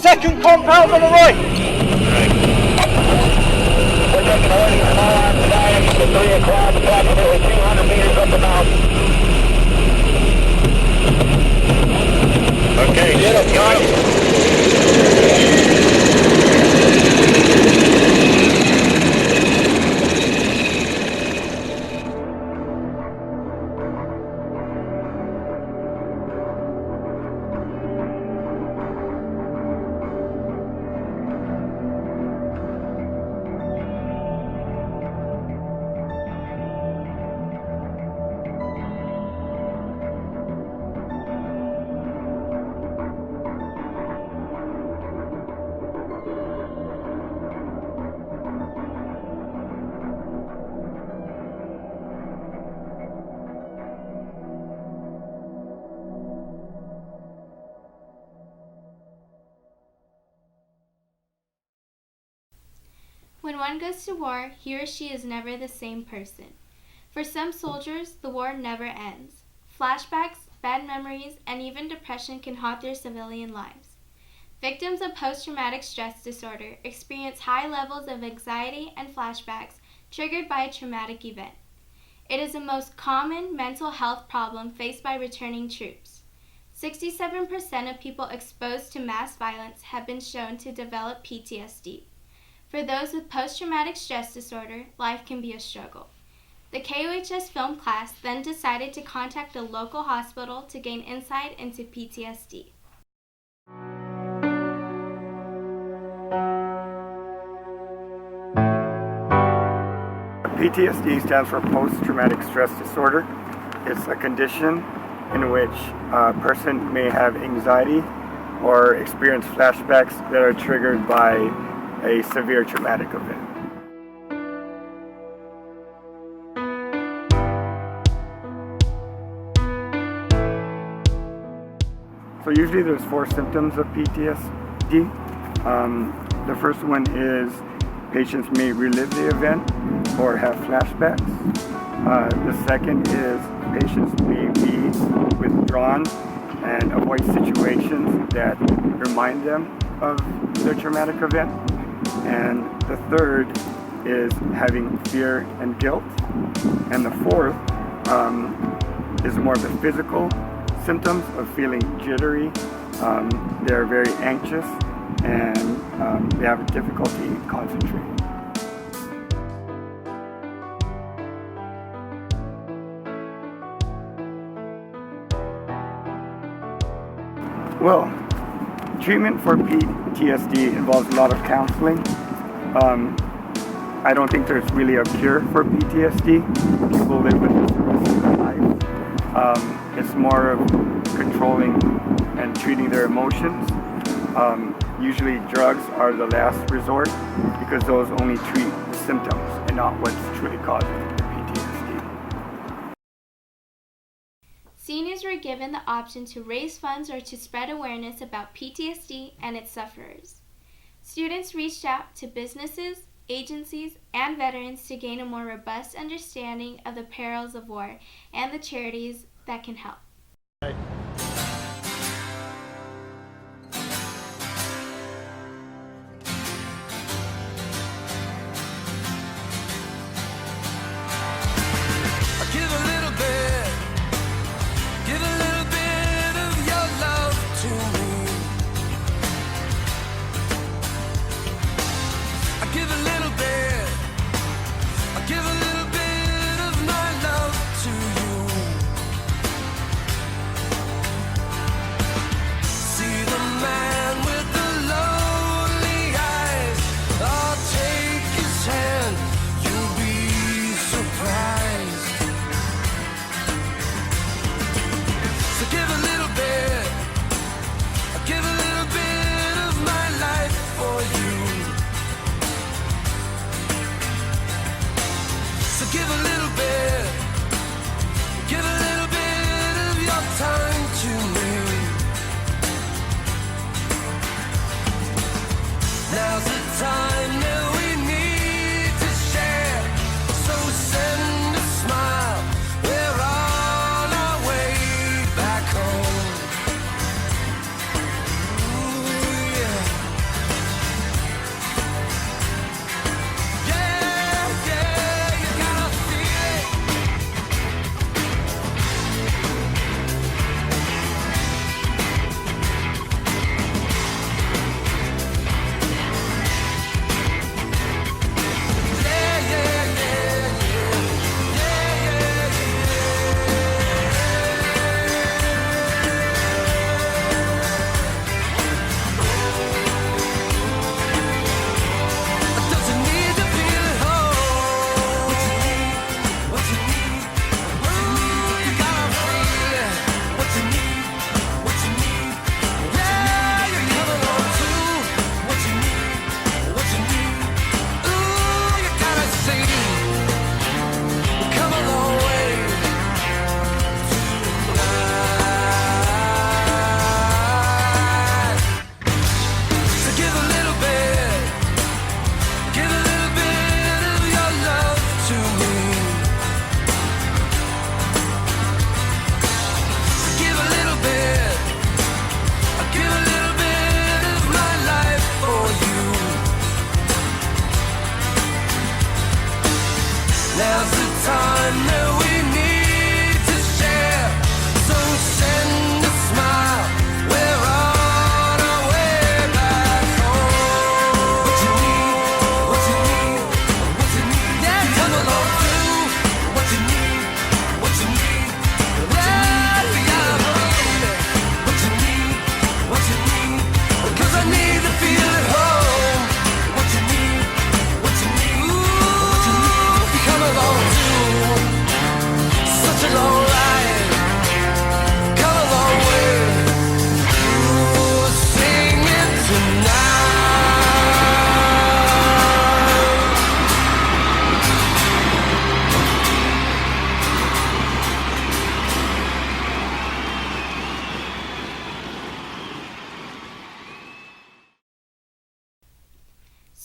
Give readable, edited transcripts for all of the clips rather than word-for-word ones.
second compound on the right. We're taking a warning small on science to 3 o'clock, approximately 200 meters up the mountain. Okay, get up, When one goes to war, he or she is never the same person. For some soldiers, the war never ends. Flashbacks, bad memories, and even depression can haunt their civilian lives. Victims of post-traumatic stress disorder experience high levels of anxiety and flashbacks triggered by a traumatic event. It is the most common mental health problem faced by returning troops. 67% of people exposed to mass violence have been shown to develop PTSD. For those with post-traumatic stress disorder, life can be a struggle. The KUHS film class then decided to contact a local hospital to gain insight into PTSD. PTSD stands for post-traumatic stress disorder. It's a condition in which a person may have anxiety or experience flashbacks that are triggered by a severe traumatic event. So usually there's 4 symptoms of PTSD. The first one is patients may relive the event or have flashbacks. The second is patients may be withdrawn and avoid situations that remind them of their traumatic event. And the third is having fear and guilt. And the fourth is more of the physical symptoms of feeling jittery. They're very anxious and they have difficulty concentrating. Well, treatment for PTSD involves a lot of counseling. I don't think there's really a cure for PTSD. People live with it the rest of their life. It's more of controlling and treating their emotions. Usually drugs are the last resort because those only treat the symptoms and not what's truly causing the PTSD. Seniors were given the option to raise funds or to spread awareness about PTSD and its sufferers. Students reached out to businesses, agencies, and veterans to gain a more robust understanding of the perils of war and the charities that can help.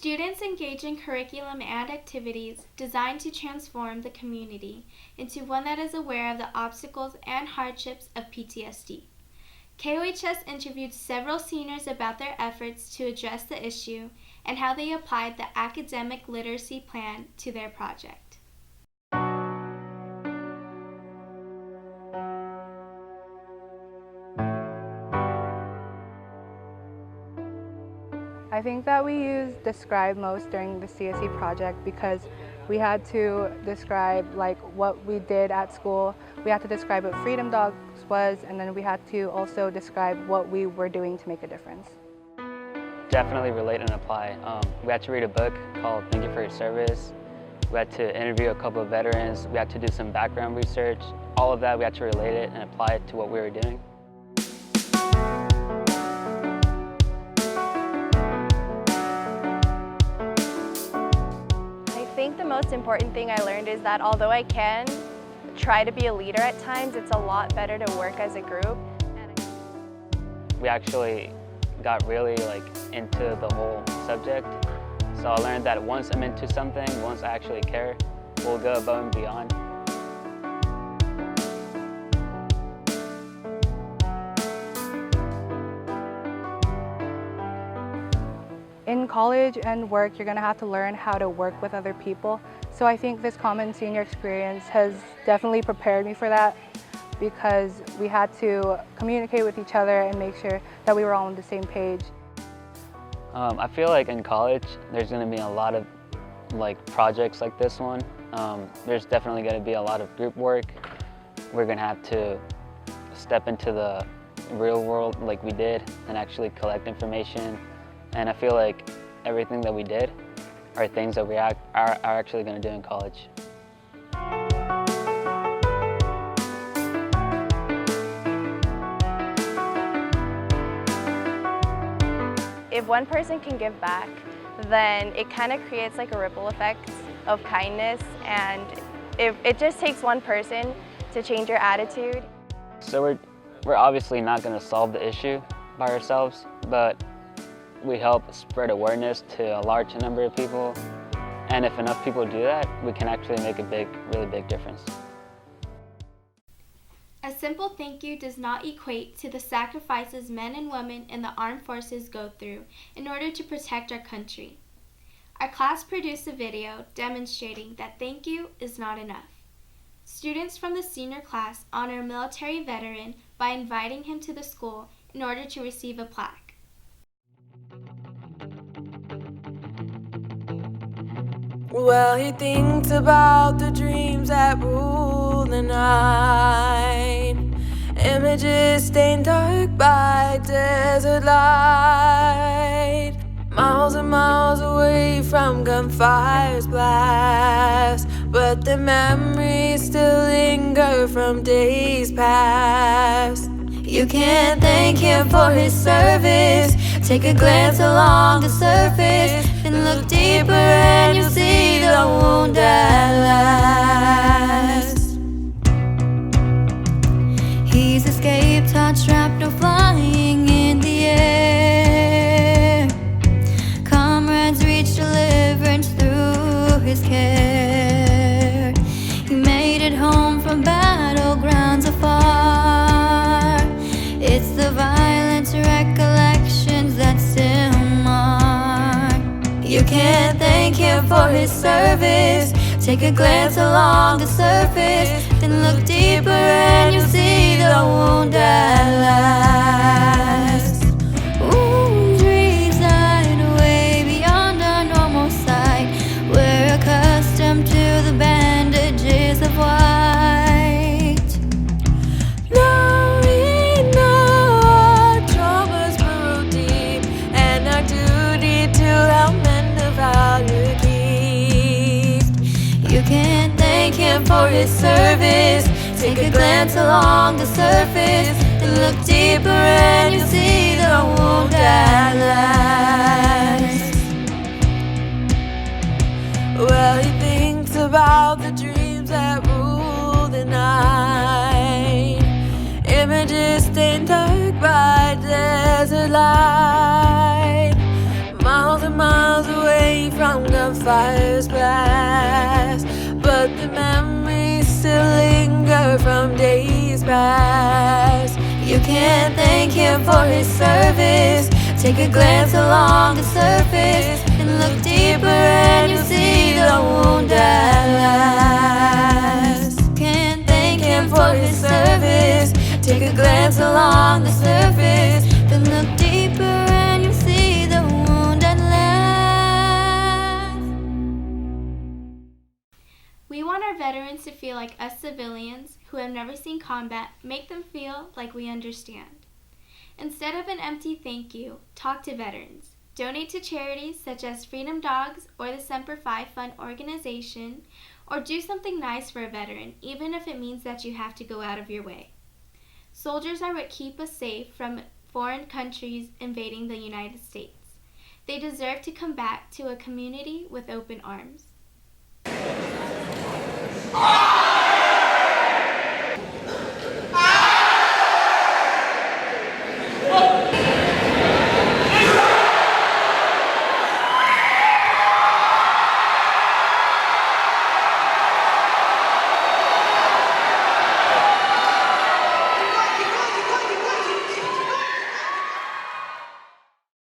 Students engage in curriculum and activities designed to transform the community into one that is aware of the obstacles and hardships of PTSD. KOHS interviewed several seniors about their efforts to address the issue and how they applied the academic literacy plan to their project. I think that we used Describe most during the CSE project because we had to describe what we did at school. We had to describe what Freedom Dogs was, and then we had to also describe what we were doing to make a difference. Definitely relate and apply. We had to read a book called Thank You for Your Service. We had to interview a couple of veterans. We had to do some background research. All of that, we had to relate it and apply it to what we were doing. I think the most important thing I learned is that although I can try to be a leader at times, it's a lot better to work as a group. We actually got really into the whole subject. So I learned that once I'm into something, once I actually care, we'll go above and beyond. In college and work, you're going to have to learn how to work with other people. So I think this Common Senior experience has definitely prepared me for that because we had to communicate with each other and make sure that we were all on the same page. I feel like in college, there's going to be a lot of projects like this one. There's definitely going to be a lot of group work. We're going to have to step into the real world like we did and actually collect information. And I feel like everything that we did are things that we are actually going to do in college. If one person can give back, then it kind of creates like a ripple effect of kindness, and it just takes one person to change your attitude. So we're obviously not going to solve the issue by ourselves, but we help spread awareness to a large number of people. And if enough people do that, we can actually make a really big difference. A simple thank you does not equate to the sacrifices men and women in the armed forces go through in order to protect our country. Our class produced a video demonstrating that thank you is not enough. Students from the senior class honor a military veteran by inviting him to the school in order to receive a plaque. Well, he thinks about the dreams that rule the night. Images stained dark by desert light. Miles and miles away from gunfire's blast, but the memories still linger from days past. You can't thank him for his service. Take a glance along the surface and look deeper and you'll see the wound at last. He's escaped, hot strapped, no flying in the air. Comrades reach deliverance through his care. He made it home from battlegrounds afar. It's the violent recollections that still mark. You can't thank him for his service. Take a glance along the surface, then look deeper and you'll see the wound at last. Dreams hide away beyond our normal sight. We're accustomed to the bandages of white. Now we know our traumas burrow deep, and our duty to help mend the value keep. You can't thank him for his service. Take a glance along the surface, then look deeper and you'll see the wound at last. Well, he thinks about the dreams that rule the night. Images stained dark by desert light. Miles and miles away more from days past. You can't thank him for his service. Take a glance along the surface and look deeper and you see the wound that lasts. Can't thank him for his service. Take a glance along the surface, then look deeper and you see the wound that lasts. We want our veterans to feel like us civilians who have never seen combat, make them feel like we understand. Instead of an empty thank you, talk to veterans. Donate to charities such as Freedom Dogs or the Semper Fi Fund organization, or do something nice for a veteran, even if it means that you have to go out of your way. Soldiers are what keep us safe from foreign countries invading the United States. They deserve to come back to a community with open arms.